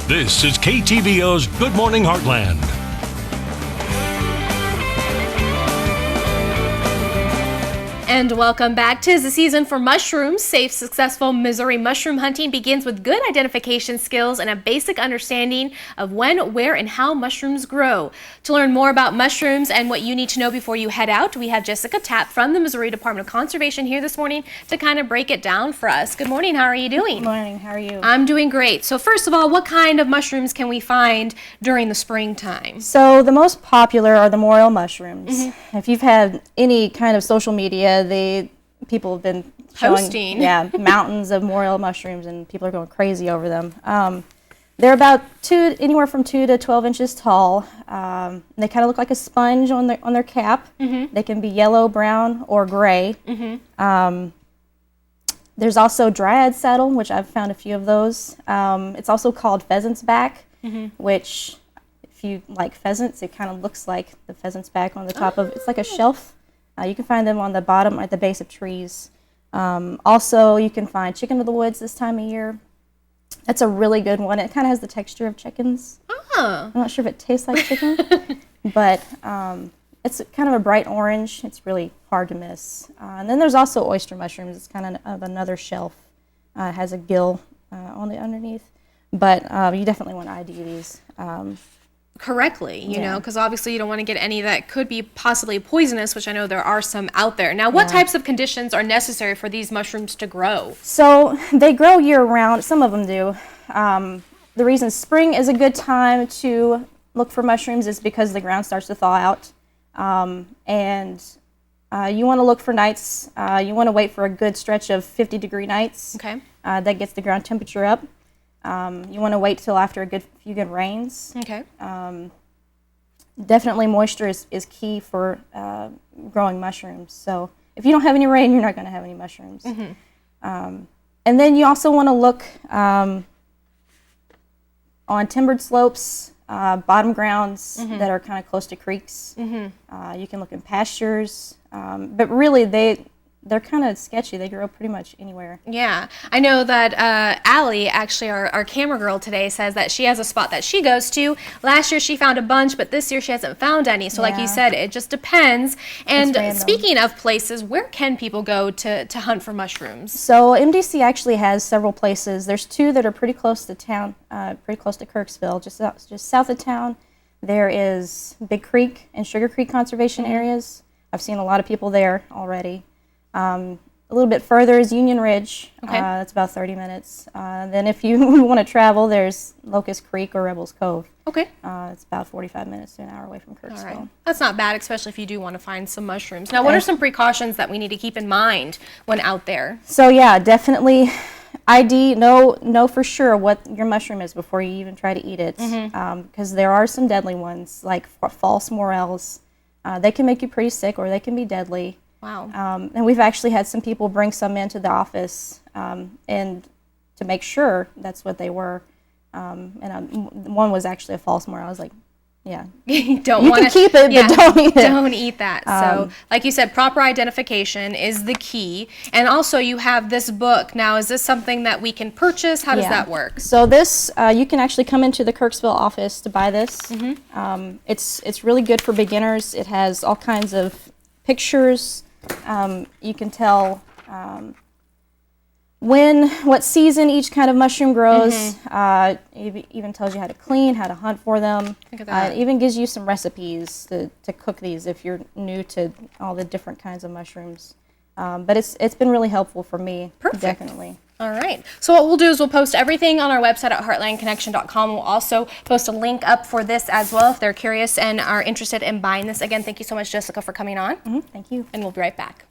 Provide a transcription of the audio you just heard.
This is KTVO's Good Morning Heartland. And welcome back. 'Tis the season for mushrooms. Safe, successful Missouri mushroom hunting begins with good identification skills and a basic understanding of when, where, and how mushrooms grow. To learn more about mushrooms and what you need to know before you head out, we have Jessica Tapp from the Missouri Department of Conservation here this morning to kind of break it down for us. Good morning. How are you doing? Good morning. How are you? I'm doing great. So first of all, what kind of mushrooms can we find during the springtime? So the most popular are the morel mushrooms. If you've had any kind of social media, people have been posting mountains of morel mushrooms, and people are going crazy over them. They're about anywhere from 2 to 12 inches tall. They kind of look like a sponge on their cap. They can be yellow, brown, or gray. There's also dryad saddle, which I've found a few of those. It's also called pheasant's back, which, if you like pheasants, it kind of looks like the pheasant's back on the top of. It's like a shelf. You can find them on the bottom at the base of trees. Also, you can find chicken of the woods this time of year. That's a really good one. It kind of has the texture of chickens. I'm not sure if it tastes like chicken, but it's kind of a bright orange. It's really hard to miss. And then there's also oyster mushrooms. It's kind of another shelf. It has a gill on the underneath. But you definitely want to ID these. Correctly, you know, because obviously you don't want to get any that could be possibly poisonous, which I know there are some out there. Now, what types of conditions are necessary for these mushrooms to grow? So they grow year-round. Some of them do. The reason spring is a good time to look for mushrooms is because the ground starts to thaw out. And you want to look for nights. You want to wait for a good stretch of 50-degree nights. Okay. That gets the ground temperature up. You want to wait till after a few good rains. Okay. Definitely moisture is key for growing mushrooms. So if you don't have any rain, you're not going to have any mushrooms. And then you also want to look on timbered slopes, bottom grounds that are kind of close to creeks. You can look in pastures, but really they're kind of sketchy. They grow pretty much anywhere. Yeah. I know that Allie, actually our camera girl today, says that she has a spot that she goes to. Last year she found a bunch, but this year she hasn't found any. So like you said, it just depends. And speaking of places, where can people go to hunt for mushrooms? So MDC actually has several places. There's two that are pretty close to town, pretty close to Kirksville, just south of town. There is Big Creek and Sugar Creek conservation areas. I've seen a lot of people there already. A little bit further is Union Ridge. Okay. That's about 30 minutes. Then if you want to travel, there's Locust Creek or Rebels Cove. Okay. It's about 45 minutes to an hour away from Kirksville. All right. That's not bad, especially if you do want to find some mushrooms. Now, what are some precautions that we need to keep in mind when out there? So yeah, definitely ID, know for sure what your mushroom is before you even try to eat it. Because there are some deadly ones, like false morels. They can make you pretty sick, or they can be deadly. Wow. And we've actually had some people bring some into the office and to make sure that's what they were. One was actually a false morel. I was like, yeah. You can keep it, but don't eat it. Don't eat that. So, like you said, proper identification is the key. And also, you have this book. Now, is this something that we can purchase? How does that work? So this, you can actually come into the Kirksville office to buy this. It's really good for beginners. It has all kinds of pictures. You can tell what season each kind of mushroom grows. It even tells you how to clean, how to hunt for them. Look at that. It even gives you some recipes to cook these if you're new to all the different kinds of mushrooms. But it's been really helpful for me. Perfect. Definitely. All right. So what we'll do is we'll post everything on our website at heartlandconnection.com. We'll also post a link up for this as well if they're curious and are interested in buying this. Again, thank you so much, Jessica, for coming on. Thank you. And we'll be right back.